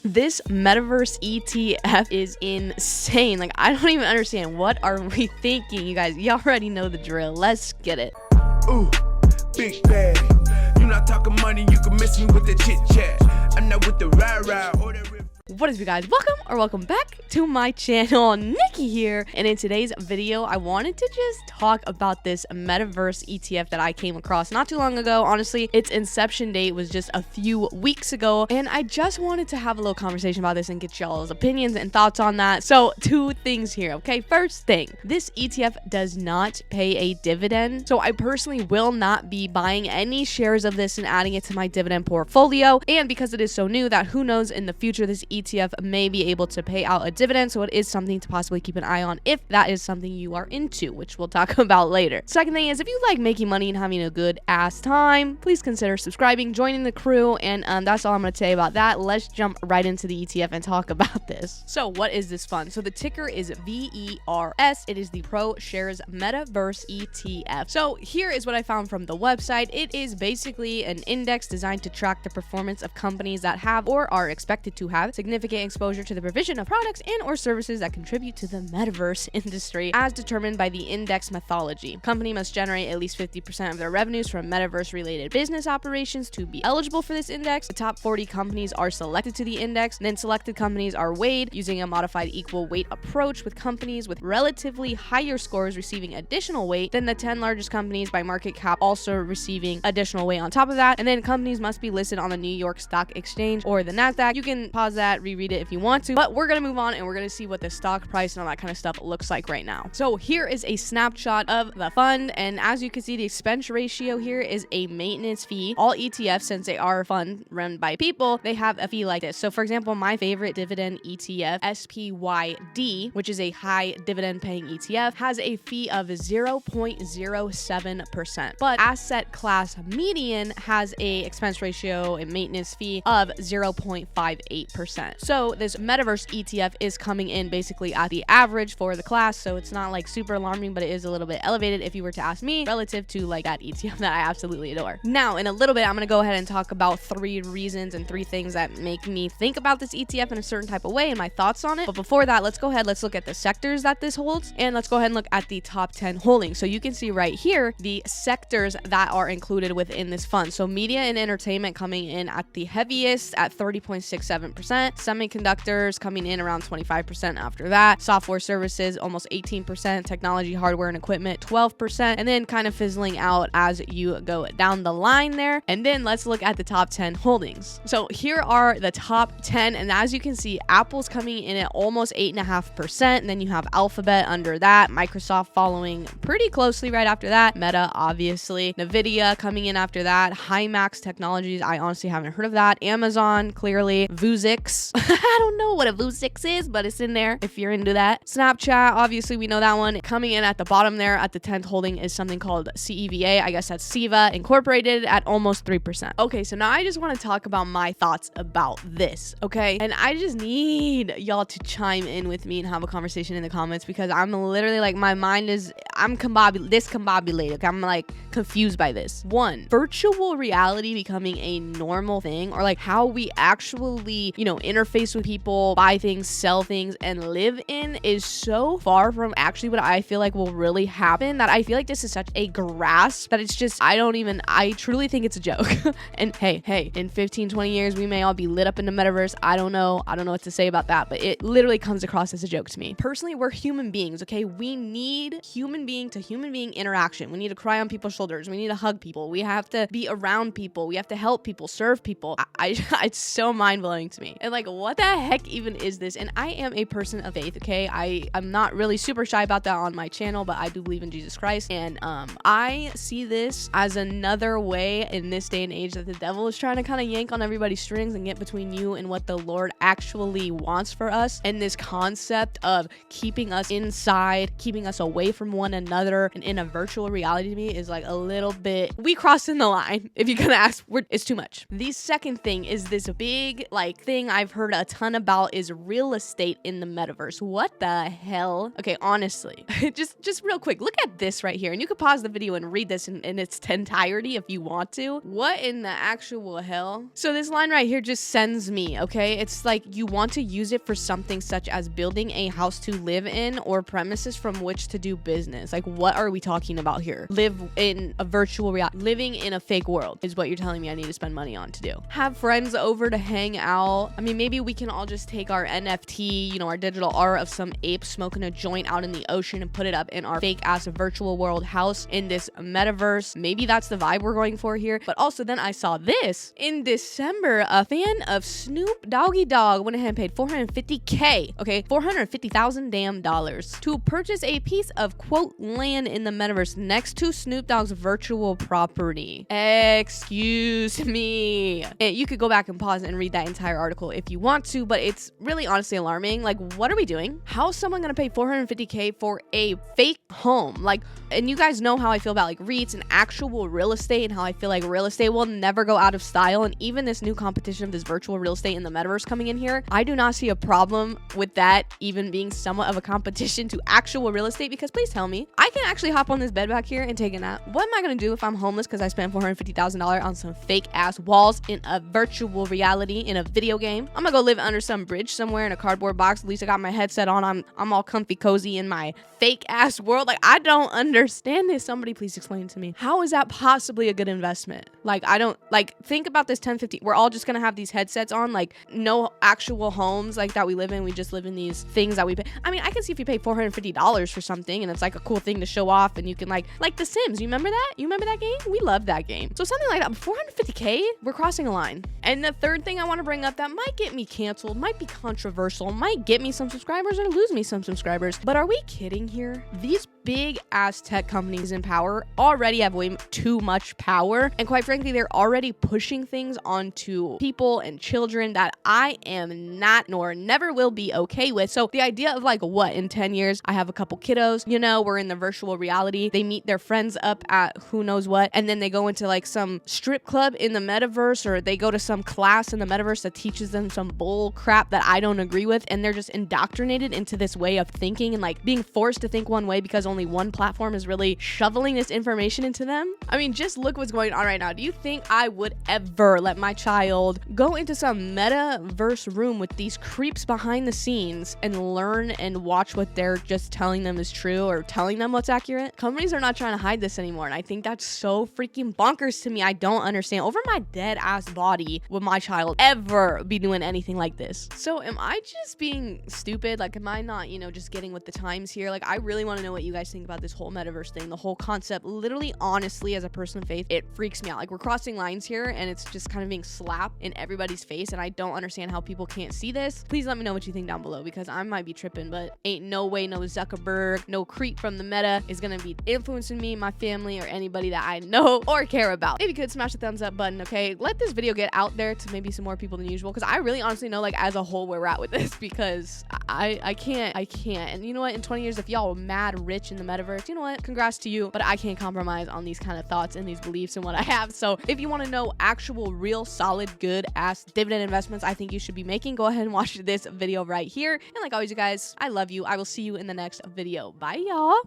This Metaverse ETF is insane. Like, I don't even understand. What are we thinking, you guys? You already know the drill. Let's get it. Ooh, big bag. You not talking money, you can miss me with the chit chat. I'm not with the rah-rah or the What is up, you guys? Welcome back to my channel. Nikki here, and in today's video I wanted to just talk about this Metaverse ETF that I came across not too long ago. Honestly, its inception date was just a few weeks ago, and I just wanted to have a little conversation about this and get y'all's opinions and thoughts on that. So two things here, okay? First thing, this ETF does not pay a dividend, so I personally will not be buying any shares of this and adding it to my dividend portfolio. And because it is so new that who knows, in the future this ETF may be able to pay out a dividend, so it is something to possibly keep an eye on if that is something you are into, which we'll talk about later. Second thing is, if you like making money and having a good ass time, please consider subscribing, joining the crew, and that's all I'm going to say about that. Let's jump right into the ETF and talk about this. So what is this fund? So the ticker is VERS. It is the Pro Shares Metaverse ETF. So here is what I found from the website. It is basically an index designed to track the performance of companies that have or are expected to have significant exposure to the provision of products and or services that contribute to the metaverse industry as determined by the index methodology. Company must generate at least 50% of their revenues from metaverse related business operations to be eligible for this index. The top 40 companies are selected to the index, and then selected companies are weighed using a modified equal weight approach, with companies with relatively higher scores receiving additional weight than the 10 largest companies by market cap also receiving additional weight on top of that. And then companies must be listed on the New York Stock Exchange or the Nasdaq. You can pause that, reread it if you want to, but we're gonna move on and we're gonna see what the stock price and all that kind of stuff looks like right now. So here is a snapshot of the fund, and as you can see, the expense ratio here is a maintenance fee. All ETFs, since they are a fund run by people, they have a fee like this. So for example, my favorite dividend ETF, SPYD, which is a high dividend paying ETF, has a fee of 0.07%, but asset class median has a expense ratio and maintenance fee of 0.58%. So this Metaverse ETF is coming in basically at the average for the class, so it's not like super alarming, but it is a little bit elevated if you were to ask me, relative to like that ETF that I absolutely adore. Now in a little bit I'm gonna go ahead and talk about 3 reasons and 3 things that make me think about this ETF in a certain type of way and my thoughts on it. But before that, let's look at the sectors that this holds, and let's go ahead and look at the top 10 holdings. So you can see right here the sectors that are included within this fund. So media and entertainment coming in at the heaviest at 30.67%, semiconductors coming in around 25% after that, software services almost 18%, technology, hardware and equipment 12%, and then kind of fizzling out as you go down the line there. And then let's look at the top 10 holdings. So here are the top 10, and as you can see, Apple's coming in at almost 8.5%, and then you have Alphabet under that, Microsoft following pretty closely right after that, Meta obviously, Nvidia coming in after that, Himax Technologies, I honestly haven't heard of that, Amazon clearly, Vuzix, I don't know what a Vuzix is, but it's in there if you're into that. Snapchat, obviously we know that one. Coming in at the bottom there at the 10th holding is something called CEVA, I guess that's Seva Incorporated, at almost 3%. Okay, so now I just want to talk about my thoughts about this, okay? And I just need y'all to chime in with me and have a conversation in the comments, because I'm literally like, my mind is, I'm discombobulated, okay? I'm like confused by this. 1, virtual reality becoming a normal thing, or like how we actually, interface with people, buy things, sell things, and live in, is so far from actually what I feel like will really happen, that I feel like this is such a grasp that it's just, I truly think it's a joke. And hey, in 15-20 years we may all be lit up in the metaverse. I don't know what to say about that, but it literally comes across as a joke to me. Personally, we're human beings, okay? We need human being to human being interaction. We need to cry on people's shoulders. We need to hug people. We have to be around people. We have to help people, serve people. It's so mind-blowing to me. And like, what the heck even is this? And I am a person of faith, okay? I'm not really super shy about that on my channel, but I do believe in Jesus Christ. And I see this as another way in this day and age that the devil is trying to kind of yank on everybody's strings and get between you and what the Lord actually wants for us. And this concept of keeping us inside, keeping us away from one another, and in a virtual reality, to me is like a little bit, we crossing the line. If you're gonna ask, it's too much. The second thing is this big like thing I've I've heard a ton about is real estate in the metaverse. What the hell? Okay, honestly, just real quick, look at this right here. And you could pause the video and read this in its entirety if you want to. What in the actual hell? So this line right here just sends me, okay? It's like you want to use it for something such as building a house to live in or premises from which to do business. Like, what are we talking about here? Live in a virtual reality. Living in a fake world is what you're telling me I need to spend money on to do. Have friends over to hang out. I mean, maybe we can all just take our NFT, you know, our digital art of some ape smoking a joint out in the ocean and put it up in our fake ass virtual world house in this metaverse. Maybe that's the vibe we're going for here. But also then I saw this in December. A fan of Snoop Doggy Dogg went ahead and paid $450K, okay, $450,000 damn dollars to purchase a piece of quote land in the metaverse next to Snoop Dogg's virtual property. Excuse me. You could go back and pause and read that entire article if you want to, but it's really honestly alarming. Like, what are we doing? How is someone gonna pay $450K for a fake home? Like, and you guys know how I feel about like REITs and actual real estate, and how I feel like real estate will never go out of style. And even this new competition of this virtual real estate in the metaverse coming in here, I do not see a problem with that even being somewhat of a competition to actual real estate, because please tell me I can actually hop on this bed back here and take a nap. What am I gonna do if I'm homeless because I spent $450,000 on some fake ass walls in a virtual reality in a video game? I'm gonna go live under some bridge somewhere in a cardboard box. At least I got my headset on. I'm all comfy cozy in my fake ass world. Like, I don't understand this. Somebody please explain to me. How is that possibly a good investment? Like, I don't, like, think about this 10-50. We're all just gonna have these headsets on, like, no actual homes like that we live in. We just live in these things that we pay. I mean, I can see if you pay $450 for something and it's like a cool thing to show off, and you can like The Sims. You remember that? You remember that game? We love that game. So something like that, $450K, we're crossing a line. And the third thing I want to bring up that might get me canceled, might be controversial, might get me some subscribers or lose me some subscribers, but are we kidding here? These big ass tech companies in power already have way too much power, and quite frankly, they're already pushing things onto people and children that I am not nor never will be okay with. So the idea of like, what, in 10 years I have a couple kiddos, you know, we're in the virtual reality, they meet their friends up at who knows what, and then they go into like some strip club in the metaverse, or they go to some class in the metaverse that teaches them some bull crap that I don't agree with, and they're just indoctrinated into this way of thinking and like being forced to think one way because only one platform is really shoveling this information into them. I mean, just look what's going on right now. Do you think I would ever let my child go into some metaverse room with these creeps behind the scenes and learn and watch what they're just telling them is true or telling them what's accurate? Companies are not trying to hide this anymore, and I think that's so freaking bonkers to me. I don't understand. Over my dead ass body would my child ever be doing anything like this? So am I just being stupid? Like, am I not, you know, just getting with the times here? Like, I really want to know what you guys think about this whole metaverse thing, the whole concept. Literally, honestly, as a person of faith, it freaks me out. Like, we're crossing lines here, and it's just kind of being slapped in everybody's face, and I don't understand how people can't see this. Please let me know what you think down below, because I might be tripping, but ain't no way no Zuckerberg, no creep from the meta is gonna be influencing me, my family, or anybody that I know or care about. If you could, smash the thumbs up button, okay? Let this video get out there to maybe some more people than usual, because I really honestly know, like, as a whole where we're at with this, because I can't. And you know what? In 20 years, if y'all are mad rich in the metaverse, you know what? Congrats to you, but I can't compromise on these kind of thoughts and these beliefs and what I have. So if you want to know actual, real, solid, good ass dividend investments I think you should be making, go ahead and watch this video right here. And like always, you guys, I love you. I will see you in the next video. Bye, y'all.